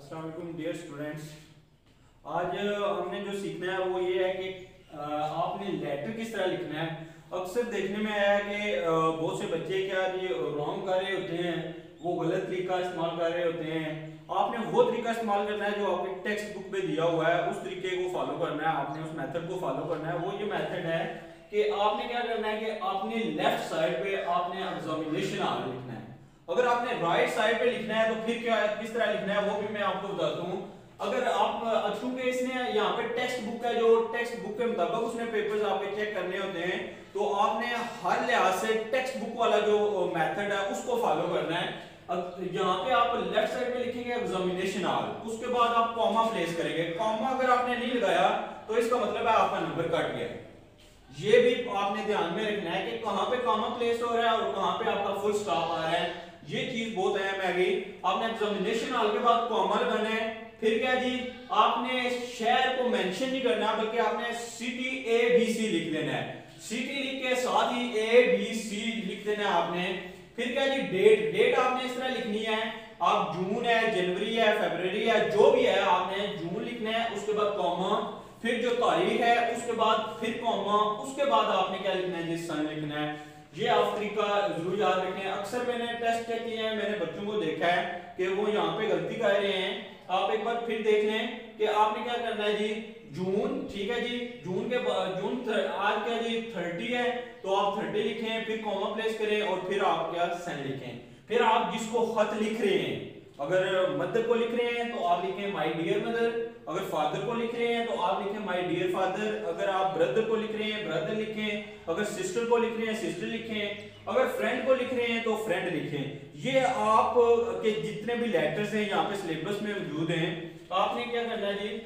अस्सलाम वालेकुम dear students. आज हमने जो सीखना है वो ये है कि आपने लेटर किस तरह लिखना है। अक्सर देखने में आया है कि बहुत से बच्चे क्या ये रॉन्ग कर रहे होते हैं, वो गलत तरीका इस्तेमाल कर रहे होते हैं। आपने वो तरीका इस्तेमाल करना है जो आपके टेक्स्ट बुक में दिया हुआ है, उस तरीके को फॉलो करना है, आपने उस मेथड को फॉलो करना है। वो ये मेथड है कि आपने क्या करना है कि अपनी लेफ्ट साइड पे आपने एग्जामिनेशन आर लिखना है। अगर आपने राइट साइड पे लिखना है तो फिर क्या किस तरह लिखना है वो भी मैं आपको बताता हूँ। अगर आप चूंकि इसने यहाँ पे टेक्स्ट बुक है, जो टेक्स्ट बुक के मुताबिक उसने पेपर्स आपके चेक करने होते हैं, तो आपने हर लिहाज से टेक्स्ट बुक वाला जो मेथड है उसको फॉलो करना है। यहाँ पे आप लेफ्ट साइड पे लिखेंगे एग्जामिनेशन आर, उसके बाद आप कॉमा प्लेस करेंगे। कॉमा अगर आपने नहीं लगाया तो इसका मतलब है आपका नंबर कट गया। ये भी आपने ध्यान में रखना है कि कहां पे कॉमा प्लेस हो रहा है और कहां पे आपका फुल स्टॉप आ रहा है। ये चीज बहुत अहम है गई। आपने एग्जामिनेशन हॉल के बाद कॉमा लगाना है। फिर क्या जी, आपने शहर को मेंशन नहीं करना बल्कि आपने सिटी ए बी सी लिख देना है। सिटी लिख के साथ ही ए बी सी लिख देना है आपने। फिर क्या जी, डेट आपने इस तरह लिखनी है। आप जून है, जनवरी है, फरवरी है, जो भी है आपने जून लिखना है, उसके बाद कॉमा, फिर जो तारीख है उसके बाद फिर कॉमा, उसके बाद आपने क्या लिखना है जी, सन लिखना है। ये आप तरीका जरूर याद रखें। अक्सर मैंने टेस्ट चेक किए हैं, मैंने बच्चों को देखा है कि वो यहाँ पे गलती कर रहे हैं। आप एक बार फिर देख लें कि आपने क्या करना है जी, जून, ठीक है जी, जून के जून आज क्या जी 30 है, तो आप 30 लिखें, फिर कॉमा प्लेस करें और फिर आप क्या सन लिखें। फिर आप जिसको खत लिख रहे हैं, अगर मदर को लिख रहे हैं तो आप लिखें माय डियर मदर, अगर फादर को लिख रहे हैं तो आप लिखें माय डियर फादर, अगर आप ब्रदर को लिख रहे हैं ब्रदर लिखें, अगर सिस्टर को लिख रहे हैं सिस्टर लिखें, अगर फ्रेंड को लिख रहे हैं तो फ्रेंड लिखें। ये आप के जितने भी लेटर्स हैं यहाँ पे सिलेबस में मौजूद हैं। आपने क्या करना है जी,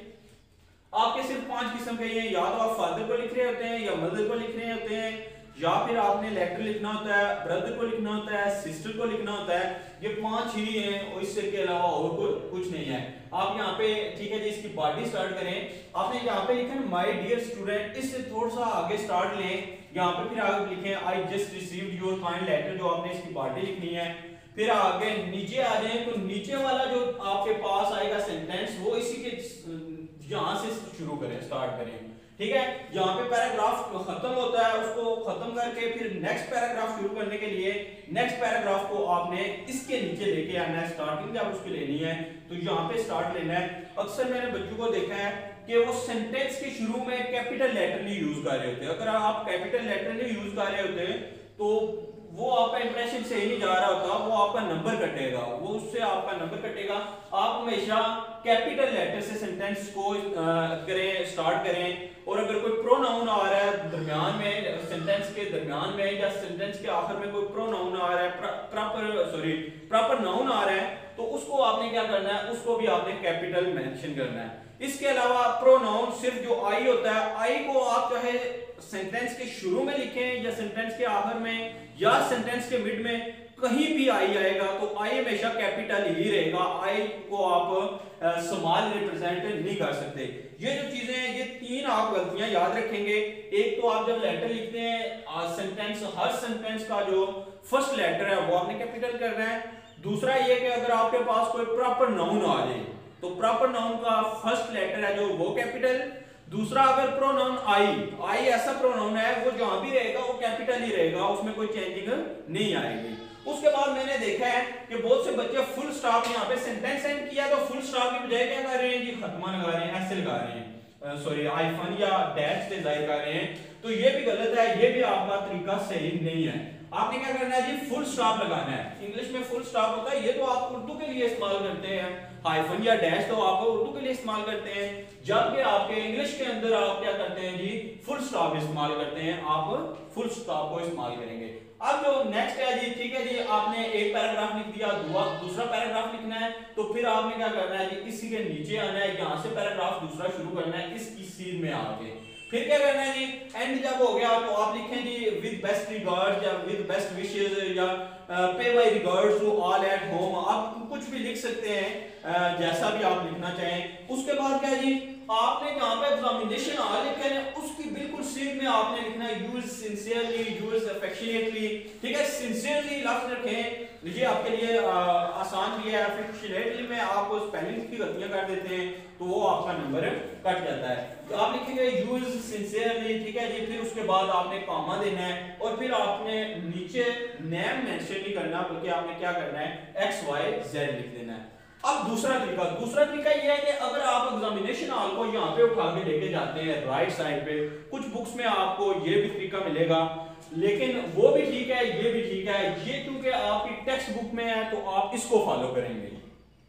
आपके सिर्फ 5 किस्म के हैं। या तो आप फादर को लिख रहे होते हैं, या मदर को लिख रहे होते हैं, या फिर आपने लेटर लिखना होता है, ब्रदर को लिखना होता है, सिस्टर को लिखना होता है। ये 5 ही हैं और इससे के अलावा और कुछ नहीं है। आप यहाँ पे ठीक है जी, इसकी बॉडी स्टार्ट करें। आपने यहाँ पे लिखा है माय डियर स्टूडेंट, इससे थोड़ा सा आगे स्टार्ट लें। यहाँ पे फिर आगे लिखें I just received your kind letter, जो आपने इसकी बॉडी लिखनी है। फिर आगे नीचे आ जाए तो नीचे वाला जो आपके पास आएगा सेंटेंस, वो इसी के यहां से शुरू करें, स्टार्ट करें। ठीक है, यहाँ पे पैराग्राफ खत्म होता है, उसको खत्म करके फिर नेक्स्ट पैराग्राफ शुरू करने के लिए नेक्स्ट पैराग्राफ को आपने इसके नीचे लेके आना है। स्टार्टिंग जब उसकी लेनी है तो यहाँ पे स्टार्ट लेना है। अक्सर मैंने बच्चों को देखा है कि वो सेंटेंस के शुरू में कैपिटल लेटर नहीं यूज कर रहे होते। अगर आप कैपिटल लेटर नहीं यूज कर रहे होते तो वो आपका इंप्रेशन सही नहीं जा रहा होता, वो आपका नंबर कटेगा, वो उससे आपका नंबर कटेगा। आप हमेशा कैपिटल लेटर से सेंटेंस को करें, स्टार्ट करें। और अगर कोई प्रोनाउन आ रहा है दरमियान में, सेंटेंस के दरमियान में या सेंटेंस के आखिर में कोई प्रोनाउन आ रहा है, प्रॉपर नाउन आ रहा है, तो उसको आपने क्या करना है, उसको भी आपने कैपिटल मेंशन करना है। इसके अलावा प्रोनाउन सिर्फ जो आई होता है, आई को आप चाहे सेंटेंस के शुरू में लिखें या सेंटेंस के आखिर में या सेंटेंस के मिड में, कहीं भी आई आएगा तो आई हमेशा कैपिटल ही रहेगा। आई को आप स्मॉल रिप्रेजेंट नहीं कर सकते। ये जो चीजें हैं, ये 3 आप गलतियां याद रखेंगे। एक तो आप जब लेटर लिखते हैं सेंटेंस, हर सेंटेंस का जो फर्स्ट लेटर है वो आपने कैपिटल करना है। दूसरा ये कि अगर आपके पास कोई प्रॉपर नाउन आ जाए तो प्रॉपर नाउन का फर्स्ट लेटर है जो वो कैपिटल। दूसरा, अगर प्रोनाउन आई ऐसा प्रोनाउन है वो जहां भी रहेगा वो कैपिटल ही रहेगा, उसमें कोई चेंजिंग नहीं आएगी। उसके बाद मैंने देखा है कि बहुत से बच्चे फुल स्टॉप, यहाँ पे सेंटेंस एंड किया तो फुल स्टॉप की बजाय क्या कर रहे हैं जी, खत्मा लगा रहे हैं, ऐसे लगा रहे हैं, सॉरी आइफन या डैश से जाहिर कर रहे हैं। तो ये भी गलत है, ये भी आपका तरीका सही नहीं है। आपने क्या करना है जी, फुल स्टॉप लगाना है। इंग्लिश में फुल स्टॉप होता है, ये तो आप उर्दू के लिए इस्तेमाल करते हैं, हाइफन या डैश तो आप उर्दू के लिए इस्तेमाल करते हैं, जबकि आपके इंग्लिश के अंदर आप क्या करते हैं जी, फुल स्टॉप इस्तेमाल करते हैं। आप फुल स्टॉप को इस्तेमाल करेंगे। अब जो नेक्स्ट है जी, ठीक है जी, आपने एक पैराग्राफ लिख दिया, दूसरा पैराग्राफ लिखना है, तो फिर आपने क्या करना है जी, इसी के नीचे आना है, यहाँ से पैराग्राफ दूसरा शुरू करना है, इसकी सीध में आके फिर क्या करना है जी, एंड जब हो गया तो आप लिखें जी विद बेस्ट रिगार्ड्स या विद बेस्ट विशेस या pay my regards to all at home. आप कुछ भी लिख सकते हैं, जैसा भी आप लिखना चाहें। उसके बाद क्या जी, आपने जहां पे एग्जामिनेशन आ लिखा है उसकी बिल्कुल सीध में आपने लिखना है यूज सिंसियरली, यूज अफेक्शनेटली, ठीक है। सिंसियरली लफ्ज रखें, ये आपके लिए आसान भी है। अफेक्शनेटली में आप स्पेलिंग की गलतियां कर देते हैं तो वो आपका नंबर कट जाता है। तो आप लिखेंगे यूज सिंसियरली, ठीक है जी। फिर उसके बाद आपने कॉमा देना है और फिर आपने नीचे नेम मेंशन नहीं करना, बल्कि आपने क्या करना है एक्स वाई जेड लिख देना है। अब दूसरा तरीका ये है कि अगर आप एग्जामिनेशन हॉल को यहाँ पे उठा के लेके जाते हैं राइट साइड पे, कुछ बुक्स में आपको ये भी तरीका मिलेगा, लेकिन वो भी ठीक है, ये भी ठीक है। ये क्योंकि आपकी टेक्स्ट बुक में है तो आप इसको फॉलो करेंगे।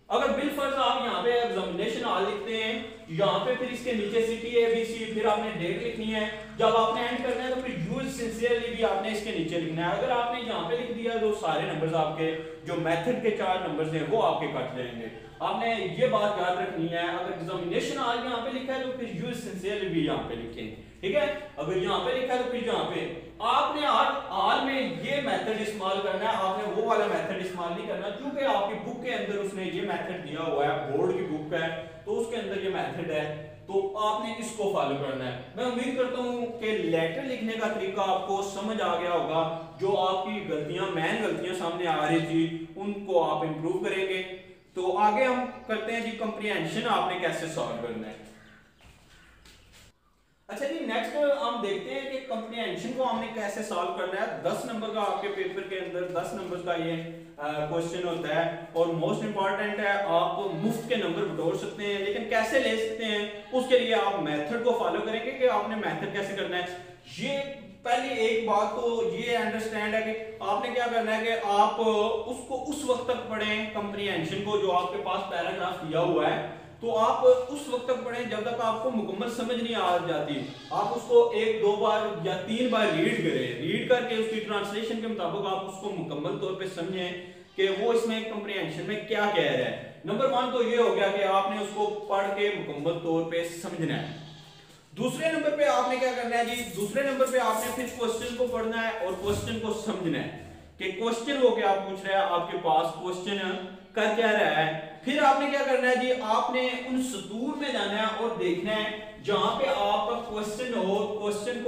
अगर बिलफर्ज आप यहाँ पे एग्जामिनेशन हॉल लिखते हैं, यहाँ पे फिर इसके नीचे सिटी ABC, फिर आपने डेट लिखनी है, जब आपने एंड करना है तो फिर यूज सिंसियरली भी आपने इसके नीचे लिखना है। अगर आपने यहाँ पे लिख दिया तो सारे नंबर्स आपके जो मेथड के 4 नंबर्स हैं वो आपके कट जाएंगे। आपने ये बात याद रखनी है। अगर एग्जामिनेशन हॉल यहाँ पे लिखा है तो फिर यूज सिंसियरली भी यहाँ पे लिखें, ठीक है। अगर यहाँ पे लिखा है तो फिर यहाँ पे आपने हाल में ये मेथड इस्तेमाल करना है, आपने वो वाला मेथड इस्तेमाल नहीं करना, क्योंकि आपकी बुक के अंदर उसने ये मेथड दिया हुआ है, बोर्ड की बुक है तो उसके अंदर ये मेथड है, तो आपने इसको फॉलो करना है। मैं उम्मीद करता हूँ कि लेटर लिखने का तरीका आपको समझ आ गया होगा। जो आपकी गलतियां मेन गलतियां सामने आ रही थी उनको आप इंप्रूव करेंगे। तो आगे हम करते हैं जी कंप्रीहेंशन आपने कैसे सॉल्व करना है। अच्छा जी, नेक्स्ट हम देखते हैं कि कंप्रीहेंशन को हमने कैसे सॉल्व करना है। 10 नंबर का आपके पेपर के अंदर 10 नंबर का ये क्वेश्चन होता है और मोस्ट इंपॉर्टेंट है। आप मुफ्त के नंबर बटोर सकते हैं, लेकिन कैसे ले सकते हैं उसके लिए आप मेथड को फॉलो करेंगे कि आपने मेथड कैसे करना है। ये पहले एक बात तो ये अंडरस्टैंड है कि आपने क्या करना है कि आप उसको उस वक्त तक पढ़ें कंप्रीहेंशन को, जो आपके पास पैराग्राफ दिया हुआ है तो आप उस वक्त तक पढ़ें जब तक आपको मुकम्मल समझ नहीं आ जाती। आप उसको 1-2 बार या 3 बार रीड करें, रीड करके उसकी ट्रांसलेशन के मुताबिक आप उसको मुकम्मल तौर पे समझें कि वो इसमें कंप्रीहेंशन में क्या कह रहा है। नंबर 1 तो ये हो गया कि आपने उसको पढ़ के मुकम्मल तौर पे समझना है। दूसरे नंबर पे आपने क्या करना है जी, दूसरे नंबर पे आपने फिर क्वेश्चन को पढ़ना है और क्वेश्चन को समझना है कि क्वेश्चन वो क्या पूछ रहा है, आपके पास क्वेश्चन कर क्या रहा है। फिर आपने क्या करना है जी, आपने उन सतूर में जाना है और देखना है जहां पे आपका क्वेश्चन हो, क्वेश्चन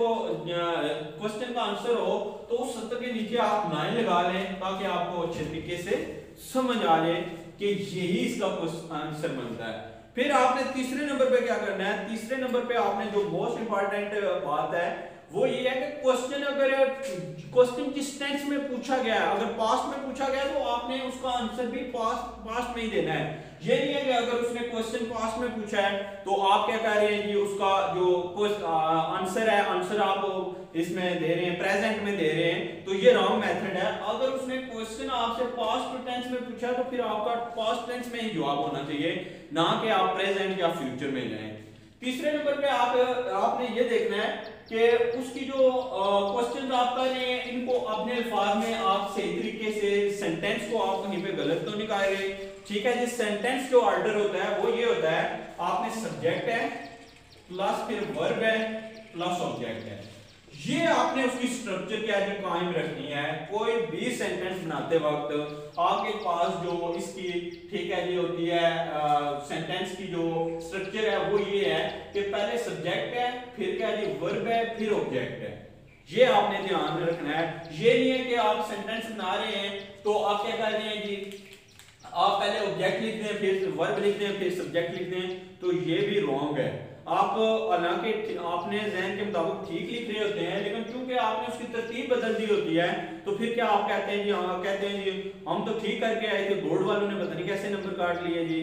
का आंसर हो, तो उस सत्र के नीचे आप लाइन लगा लें ताकि आपको अच्छे तरीके से समझ आ जाए कि यही इसका आंसर बनता है। फिर आपने तीसरे नंबर पे क्या करना है, तीसरे नंबर पे आपने जो मोस्ट इंपॉर्टेंट बात है वो ये है कि क्वेश्चन अगर क्वेश्चन किस टेंस में पूछा गया है, अगर पास्ट में पूछा गया तो आपने उसका आंसर भी पास्ट में ही देना है। ये नहीं है कि अगर उसने क्वेश्चन पास्ट में पूछा है तो आप क्या कह रहे हैं जी, उसका जो आंसर है, आंसर आप इसमें दे रहे हैं, प्रेजेंट में दे रहे हैं, तो ये रॉन्ग मेथड है। अगर उसने क्वेश्चन आपसे पास्ट टेंस में पूछा तो फिर आपका पास्ट टेंस में ही जवाब होना चाहिए, ना कि आप प्रेजेंट या फ्यूचर में जाएं। तीसरे नंबर पे आपने ये देखना है कि उसकी जो क्वेश्चन आप कर रहे हैं इनको अपने अल्फाज में आप सही तरीके से, सेंटेंस को आप कहीं पे गलत तो नहीं कह रहे, ठीक है जी। सेंटेंस जो ऑर्डर होता है वो ये होता है, आपने सब्जेक्ट है प्लस फिर वर्ब है प्लस ऑब्जेक्ट है, ये आपने उसकी स्ट्रक्चर क्या है कायम रखनी है। कोई भी सेंटेंस बनाते वक्त आपके पास जो इसकी ठीक है जी होती है सेंटेंस की जो स्ट्रक्चर है वो ये है कि पहले सब्जेक्ट है, फिर क्या जी वर्ब है, फिर ऑब्जेक्ट है। ये आपने ध्यान में रखना है। ये नहीं है कि आप सेंटेंस बना रहे हैं तो आप क्या कर रहे हैं जी, आप पहले ऑब्जेक्ट लिखते हैं, फिर वर्ब लिखते हैं, फिर सब्जेक्ट लिखते हैं, तो ये भी रॉन्ग है। आप हालांकि आपने ज़हन के मुताबिक ठीक लिख रहे होते हैं, लेकिन क्योंकि आपने उसकी तरतीब बदल दी होती है तो फिर क्या आप कहते हैं जी, हाँ कहते हैं जी हम तो ठीक करके आए थे, बोर्ड वालों ने पता नहीं कैसे नंबर काट लिए जी,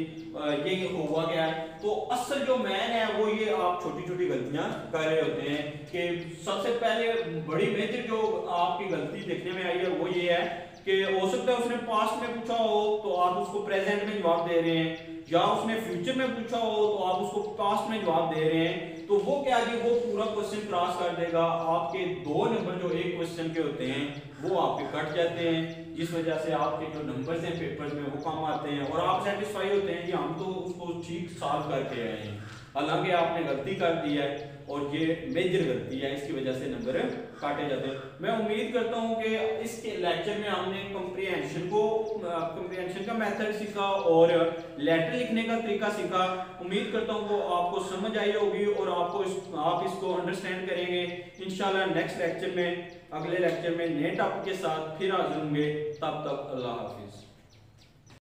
ये हुआ क्या है। तो असल जो मैन है वो ये आप छोटी छोटी गलतियां कर रहे होते हैं कि सबसे पहले बड़ी मेजर जो आपकी गलती देखने में आई है वो ये है कि हो सकता है उसने पास्ट में पूछा हो तो आप उसको प्रेजेंट में जवाब दे रहे हैं, या उसने फ्यूचर में पूछा हो तो आप उसको पास्ट में जवाब दे रहे हैं, तो वो क्या जी वो पूरा क्वेश्चन क्रॉस कर देगा। आपके 2 नंबर जो एक क्वेश्चन के होते हैं वो आपके कट जाते हैं, जिस वजह से आपके जो नंबर्स हैं पेपर्स में वो कम आते हैं और आप सेटिस्फाई होते हैं कि हम तो उसको ठीक सॉल्व करके आए हैं, हालांकि आपने गलती कर दी है। और ये मेजर गलती है, इसकी वजह से नंबर काटे जाते हैं। मैं उम्मीद करता हूँ कि इसके लेक्चर में हमने कंप्रीहेंशन का मेथड सीखा और लेटर लिखने का तरीका सीखा। उम्मीद करता हूँ वो आपको समझ आई होगी और आप इसको अंडरस्टैंड करेंगे। इंशाल्लाह नेक्स्ट लेक्चर में, अगले लेक्चर में नए टॉपिक के साथ फिर हाजिर होंगे। तब तक अल्लाह हाफिज।